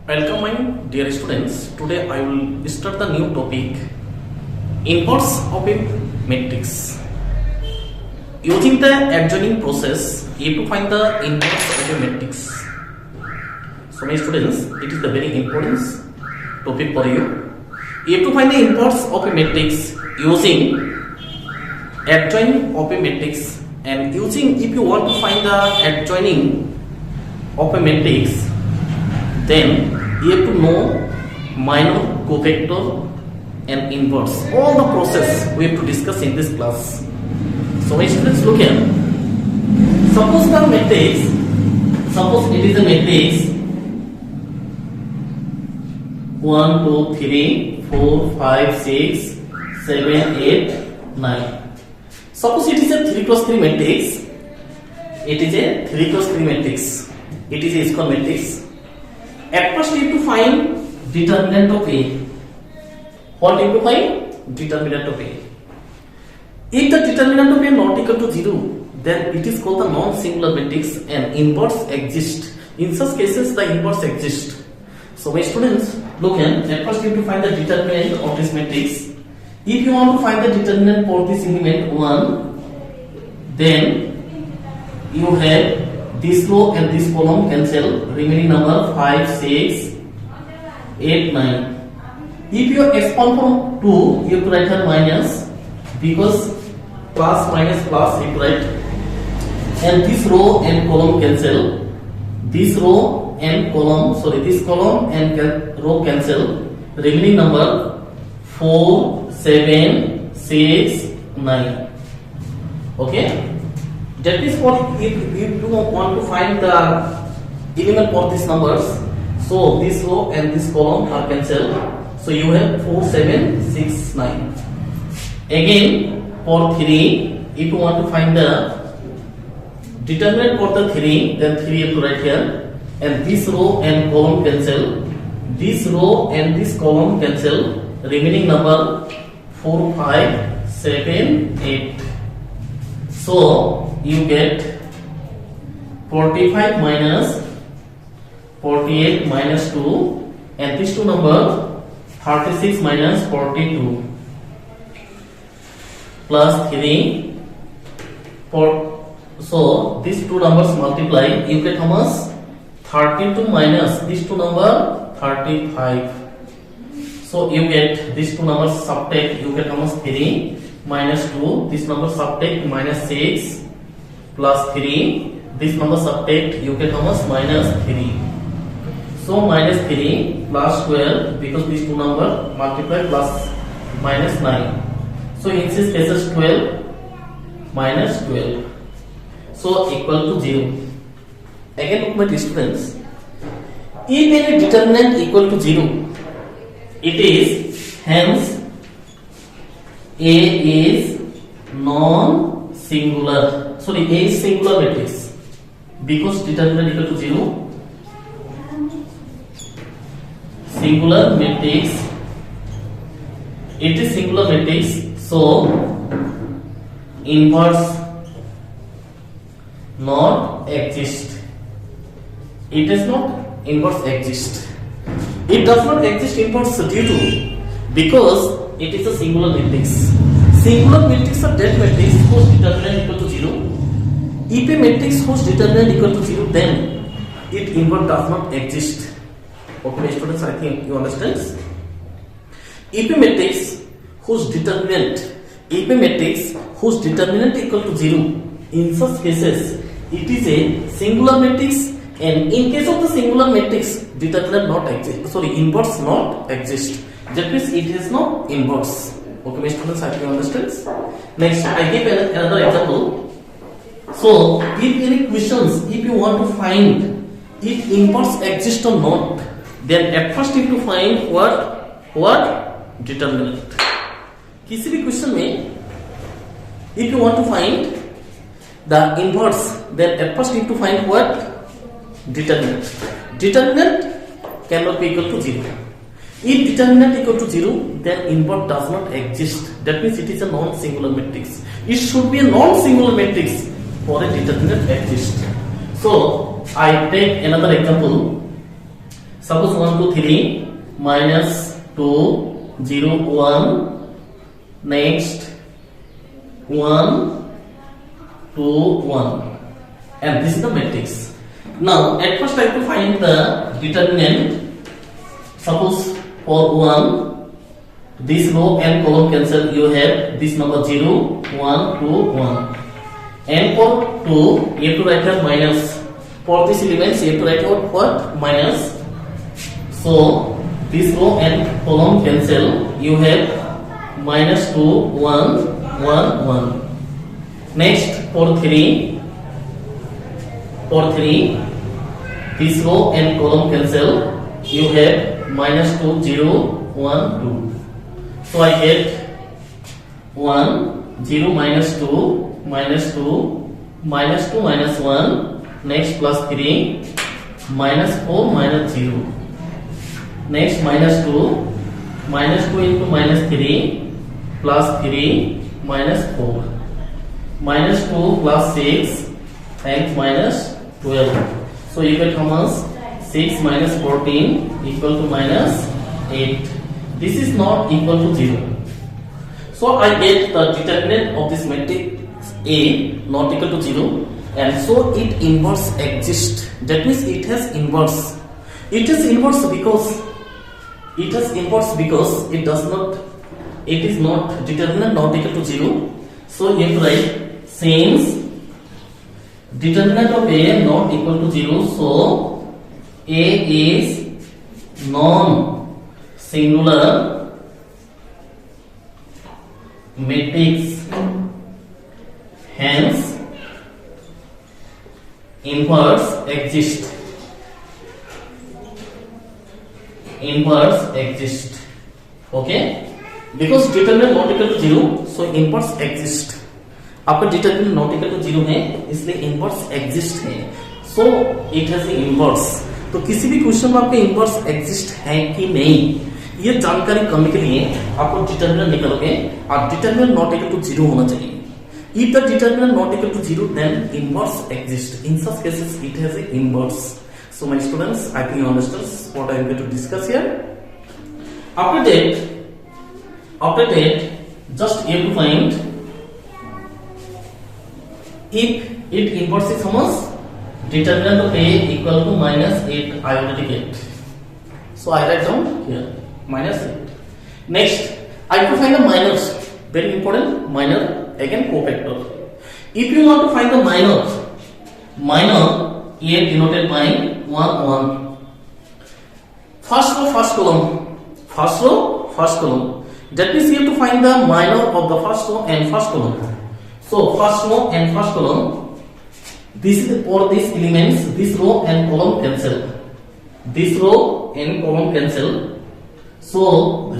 Welcome my dear students. Today I will start the new topic, inverse of a matrix. Using the adjoining process, you have to find the inverse of a matrix. So my students, it is the very important topic for you. You have to find the inverse of a matrix using adjoining of a matrix, and using, if you want to find the adjoining of a matrix, then you have to know minor, cofactor and inverse. All the process we have to discuss in this class. So my students, look here. Suppose the matrix, suppose it is a matrix 1, 2, 3, 4, 5, 6, 7, 8, 9. Suppose it is a 3 cross 3 matrix. It is a 3 cross 3 matrix. It is a square matrix. At first you have to find determinant of A. What you have to find? Determinant of A. If the determinant of A not equal to 0, then it is called the non-singular matrix and inverse exists. In such cases the inverse exists. So my students, look here. At first you have to find the determinant of this matrix. If you want to find the determinant for this element 1, then you have this row and this column cancel, remaining number 5, 6, 8, 9. If you expand from 2, you have to write here minus, because plus minus plus you have to write, and this row and column cancel, this row and column, sorry, this column and row cancel, remaining number 4, 7, 6, 9. Okay. That is what, if you want to find the element for these numbers, so this row and this column are cancelled, so you have 4, 7, 6, 9. Again for 3, if you want to find the determinant for the 3, then 3 you have to write here, and this row and column cancel, this row and this column cancel, remaining number 4, 5, 7, 8. So you get 45 minus 48 minus 2, and these two number 36 minus 42 plus 3. So these two numbers multiply, you get how much? 32 minus these two number 35. So you get these two numbers subtract, you get how much? 3 minus 2, this number subtract minus 6 plus 3, this number subtract, you get how much? Minus 3. So minus 3 plus 12, because these two number multiply, plus minus 9. So in this case 12 minus 12, so equal to 0. Again, look my students, if any determinant equal to 0, it is hence A is non-singular. Sorry, A is singular matrix, because determinant equal to 0. Singular matrix. It is singular matrix, so inverse not exist. It does not inverse exist. It does not exist inverse due to, because it is a singular matrix. Singular matrix are that matrix whose determinant equal to 0. If a matrix whose determinant equal to 0, then it inverse does not exist. Okay, students, I think you understand. If a matrix whose determinant equal to 0, in such cases it is a singular matrix, and in case of the singular matrix, determinant not exist. Sorry, inverse not exist. That means it is not inverse. Okay, my students, I think you understand. Next, I give another example. So, if any questions, if you want to find if inverse exists or not, then at first you have to find what determinant. किसी भी question में if you want to find the inverse, then at first you have to find what determinant. Determinant cannot be equal to 0. If determinant equal to 0, then inverse does not exist. That means it is a non-singular matrix. It should be a non-singular matrix for a determinant exist. So I take another example. Suppose 1 2 3 minus 2 0 1, next 1 2 1, and this is the matrix. Now at first I have to find the determinant. Suppose for 1, this row and column cancel, you have this number 0 1 2 1, and for 2 you have to write as minus. For these elements you have to write out what? Minus. So this row and column cancel, you have minus 2 1 1 1. Next for 3, this row and column cancel, you have minus 2 0 1 2. So I get 1 0 minus 2 minus 2 minus 2 minus 1, next plus 3 minus 4 minus 0, next minus 2 into minus 3 plus 3 minus 4, minus 2 plus 6 and minus 12. So you get how much? 6 minus 14 equal to minus 8. This is not equal to 0. So I get the determinant of this matrix A not equal to 0, and so it inverse exists. That means it has inverse. It is inverse because it is not determinant not equal to 0. So you have to write, since determinant of A not equal to 0, so A is non-singular matrix, hence inverse exists. Okay, because determinant not equal to 0, so inverse exists. आपका determinant not equal to 0 है, इसलिए inverse exist है, so it has inverse. तो किसी भी question में आपका inverse exist है कि नहीं, ये जानकारी करने के लिए आपको डिटरमिनेंट निकालोगे और डिटरमिनेंट नॉट इक्वल टू 0 होना चाहिए. If the determinant not equal to 0, then inverse exists. In such cases, it has a inverse. So my students, I think you understand what I am going to discuss here. After that, just you have to find if it inverse is how much? Determinant of A equal to minus 8. I already get. So I write down here minus 8. Next, I have to find the minors. Very important, minor. Again cofactor. If you want to find the minor here denoted by 1 1. First row, first column. That means you have to find the minor of the first row and first column. So first row and first column. This is for these elements. This row and column cancel. This row and column cancel. So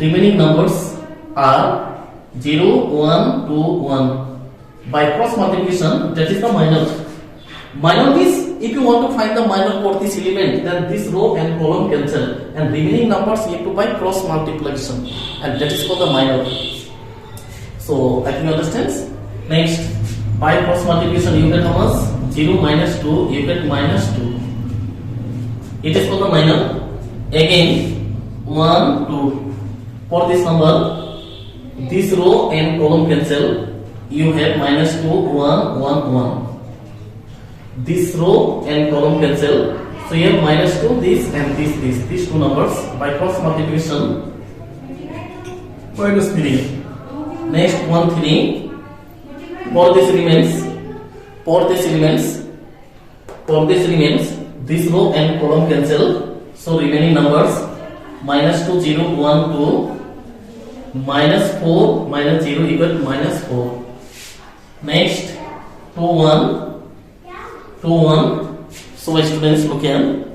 remaining numbers are 0 1 2 1. By cross multiplication, that is the minor. Minor is, if you want to find the minor for this element, then this row and column cancel, and remaining numbers you have to by cross multiplication, and that is called the minor. So I think you understand. Next, by cross multiplication you get how much? 0 minus 2, you get minus 2. It is called the minor. Again 1 2. For this number, this row and column cancel, you have minus 2 1 1 1. This row and column cancel, so you have minus 2 this and these two numbers. By cross multiplication, minus 3. Next 1 3. For this remains, this row and column cancel, so remaining numbers minus 2 0 1 2. Minus 4 minus 0 equal to minus 4. Next 2 1. So my students look here.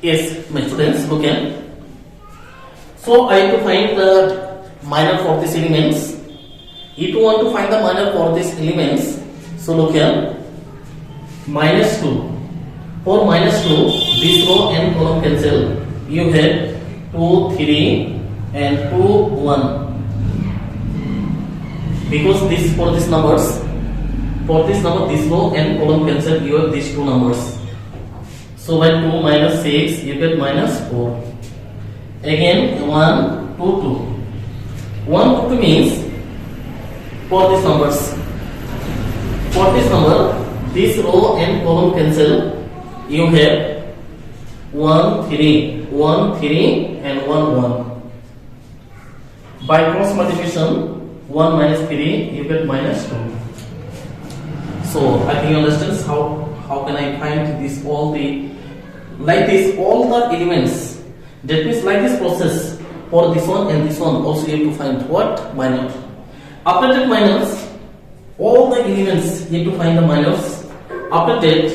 Yes, my students look here. So I have to find the minor for these elements. If you want to find the minor for these elements, so look here. Minus 2. For minus 2, this row and column cancel. You have 2 3 and 2 1, because this for this number this row and column cancel, you have these two numbers. So by 2 minus 6 you get minus 4. Again 1 2 2. 1 2 means for these numbers. For this number, this row and column cancel. You have 1 3 1 3 and 1 1. By cross multiplication 1 minus 3 you get minus 2. So I think you understand how can I find this all the like this all the elements. That means like this process for this one and this one also you have to find what? Minor. After that minus, all the elements you have to find the minors. After that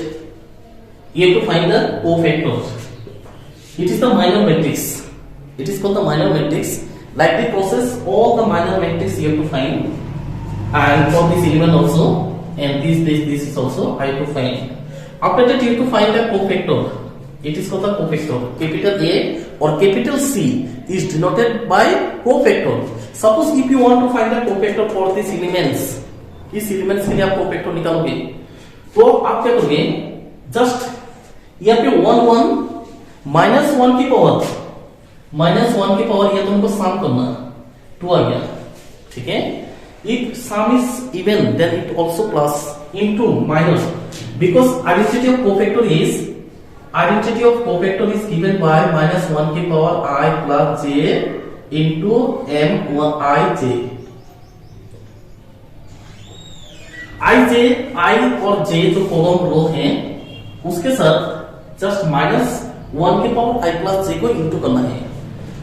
you have to find the cofactors. It is the minor matrix. It is called the minor matrix. Like the process, all the minor matrix you have to find, and for this element also, and this is also I have to find. After that you have to find the cofactor. It is called the cofactor. Capital A or capital C is denoted by cofactor. Suppose if you want to find the cofactor for these elements, इस elements के लिए आप cofactor निकालोगे, तो आप क्या करोगे? Just यहाँ पे 1 1 minus 1 की पावर ये तुमको sum करना 2 आ गया, ठीक है? If sum is even, then it also plus into minus, because identity of cofactor is given by minus 1 की power I plus j into m I j. I और j जो कॉलम रो हैं उसके साथ जस्ट माइनस 1 की power I plus j को into करना है.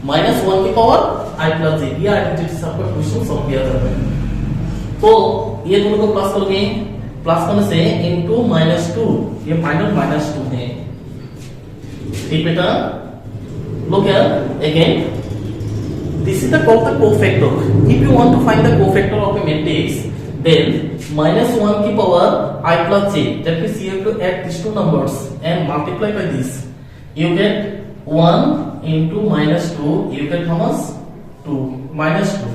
माइनस 1 की पावर I plus j, ये आइडेंटिटी से आपका क्वेश्चन सॉल्व किया जाता है. तो ये दोनों को प्लस करोगे, प्लस करने से इंटू माइनस 2, ये माइनस 2 है. ठीक बेटा, look here again. This is called the cofactor. If you want to find the cofactor of a matrix, then minus 1 की power I plus j, that means you have to add these two numbers and multiply by this. You get 1 into minus 2, you get how much? 2, minus 2.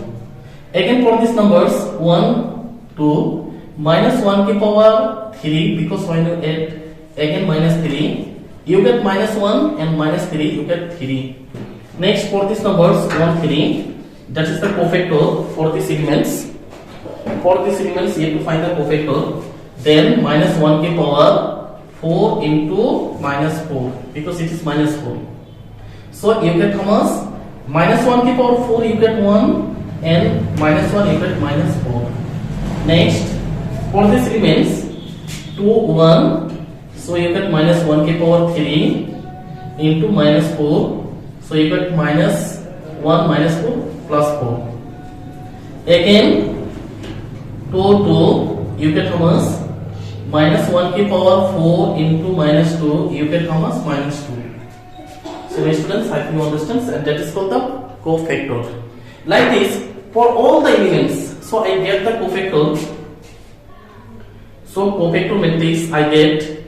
Again for these numbers 1 2 minus 1 की power 3, because when you add again minus 3 you get minus 1 and minus 3 you get 3. Next for these numbers 1 3, that is the cofactor for these elements. For these elements you have to find the cofactor. Then minus 1 की power 4 into minus 4, because it is minus 4. So you get how much? Minus 1 की power 4 you get 1 and minus 1 you get minus 4. Next for this elements 2 1, so you get minus 1 की power 3 into minus 4, so you get minus 1 minus 4 plus 4. Again 2 2, you get how much? Minus 1 की power 4 into minus 2, you get how much? Minus 2. So my students, I think you understand, and that is called the cofactor. Like this for all the elements. So I get the cofactor. So cofactor matrix I get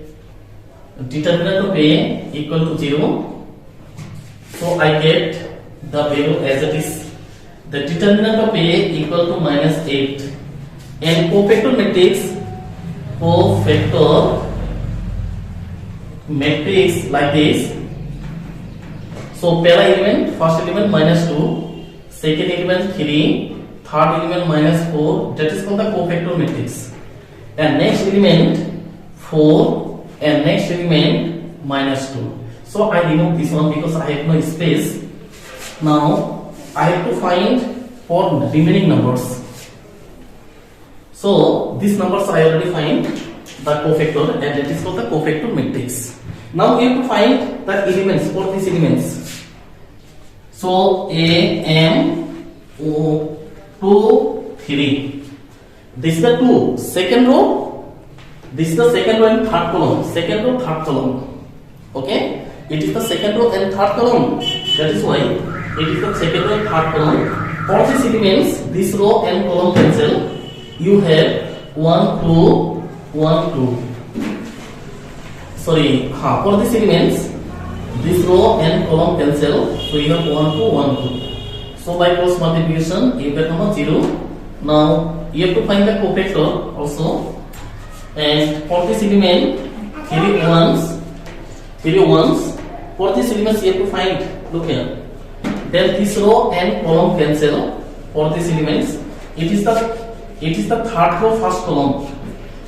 determinant of A equal to 0. So I get the value as it is. The determinant of A equal to minus 8. And cofactor matrix like this. So पहला element, first element minus 2, second element 3, third element minus 4, that is called the cofactor matrix. And next element 4 and next element minus 2. So I remove this one because I have no space. Now I have to find for remaining numbers. So these numbers I already find the cofactor, and that is called the cofactor matrix. Now we have to find the elements for these elements. So A, M, O, 2, 3. This is the 2. Second row. This is the second row and third column. Second row, third column. Okay? It is the second row and third column. That is why it is the second row and third column. For these elements, this row and column cancel. You have 1, 2, 1, 2. Sorry, for these elements, this row and column cancel, so you have 1, 2, 1, 2. So by cross multiplication, you get number 0. Now you have to find the cofactor also, and for this element 3 ones, 3 ones. For these elements you have to find, look here. Then this row and column cancel. For these elements, it is the third row first column.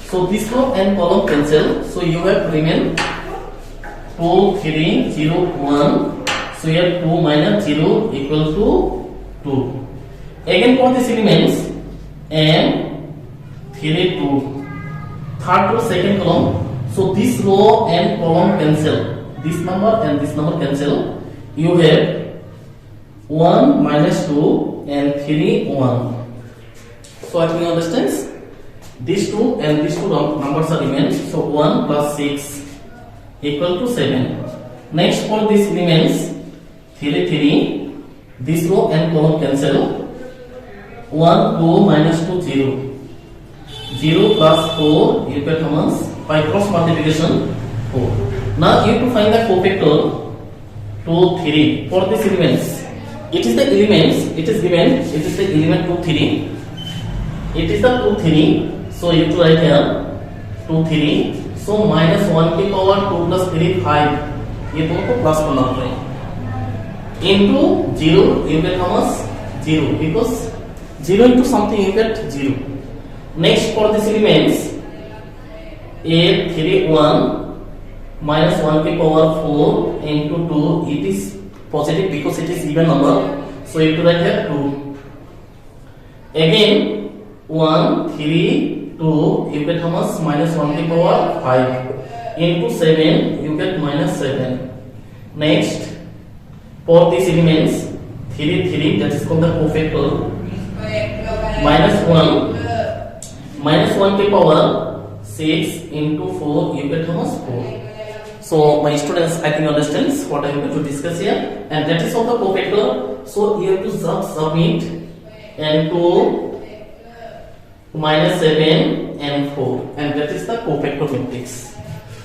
So this row and column cancel. So you have remain 2, 3, 0, 1. So here 2 minus 0 equal to 2. Again for these elements and 3, 2. Third row second column. So this row and column cancel. This number and this number cancel. You have 1 minus 2 and 3, 1. So I think you understand. These two and these two numbers are remain. So 1 plus 6 equal to 7. Next for these elements 3, 3. This row and column cancel. 1, 2 minus 2, 0. 0 plus 4 you get how much? By cross multiplication 4. Now you have to find the cofactor 2, 3 for these elements. It is the elements. It is given. It is the element 2, 3. It is the 2, 3. So you have to write here 2, 3. So minus 1 की power 2 plus 3 5. ये दोनों को plus करना होता है. Into 0 you get how much? 0 because 0 into something you get 0. Next for these elements 8, 3, 1 minus 1 की power 4 into 2. It is positive because it is even number. So you have to write here 2. Again 1, 3, 2 you get how much? Minus 1 की power 5 into 7 you get minus 7. Next for these elements 3, 3 that is called the cofactor. Minus 1 की power 6 into 4 you get how much? 4. So my students, I think you understand what I am going to discuss here, and that is of the cofactor. So you have to submit and to minus 7 and 4, and that is the cofactor matrix.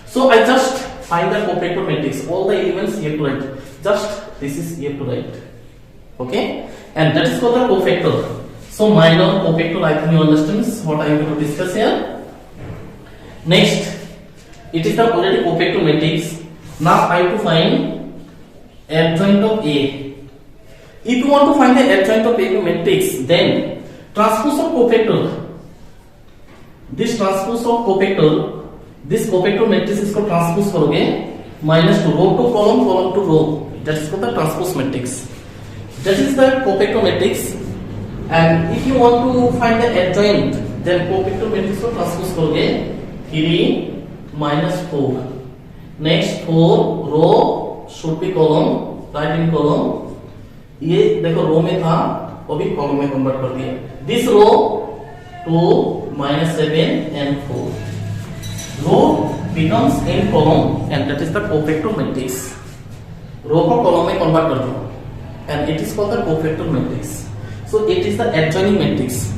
So I just find the cofactor matrix. All the elements you have to write. Just this is you have to write. Okay, and that is called the cofactor. So minor cofactor, I think you understand what I am going to discuss here. Next. It is the already cofactor matrix. Now I have to find adjoint of A. If you want to find the adjoint of A matrix, then transpose of cofactor. This transpose of cofactor, this cofactor matrix is called transpose करोगे minus 2 row to column, column to row. That is called the transpose matrix. That is the cofactor matrix. And if you want to find the adjoint, then cofactor matrix को transpose करोगे 3 minus 4. Next 4 row should be column, right in column. ये देखो रो में था, वो भी column में convert कर दिया. This row 2 minus 7 and 4. Row becomes in column, and that is the cofactor matrix. Row को column में convert कर दो, and it is called the cofactor matrix. So it is the adjoining matrix.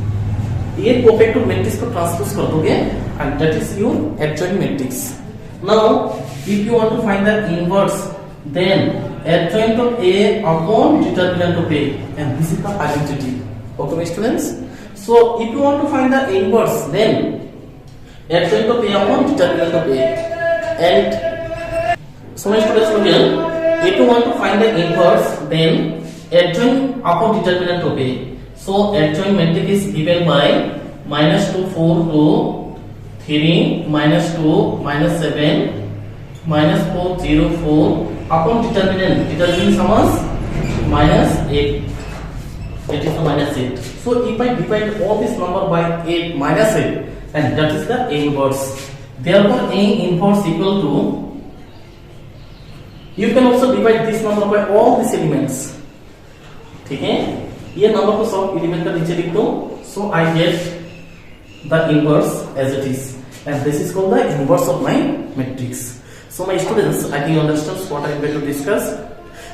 ये cofactor matrix को transpose कर दोगे, and that is your adjoint matrix. Now, if you want to find the inverse, then adjoint of A upon determinant of A, and this is the identity. Okay, my students. So, if you want to find the inverse, then adjoint of A upon determinant of A, and so my students, look here. If you want to find the inverse, then adjoint upon determinant of A. So, adjoint matrix is given by minus 2, 4, 2. 3 minus 2 minus 7 minus 4 0 4 upon determinant is how much? Minus 8. It is the minus 8. So if I divide all this number by 8 minus 8, and that is the A inverse. Therefore A inverse equal to, you can also divide this number by all these elements. ठीक है, ये number को सब element का नीचे लिख दो. So I get the inverse as it is, and this is called the inverse of my matrix. So my students, I think you understand what I am going to discuss.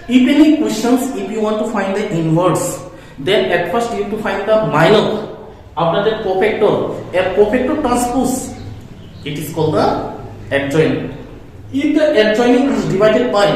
If any questions, if you want to find the inverse, then at first you have to find the minor. After that cofactor, a cofactor transpose, it is called the adjoint. If the adjoining is divided by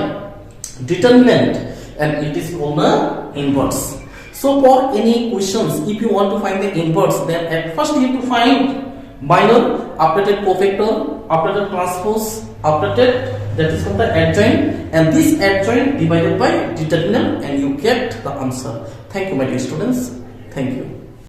determinant, and it is called the inverse. So for any questions, if you want to find the inverse, then at first you have to find minor, after that cofactor, operator transpose operated, that is called the adjoint, and this adjoint divided by determinant, and you get the answer. Thank you, my dear students. Thank you.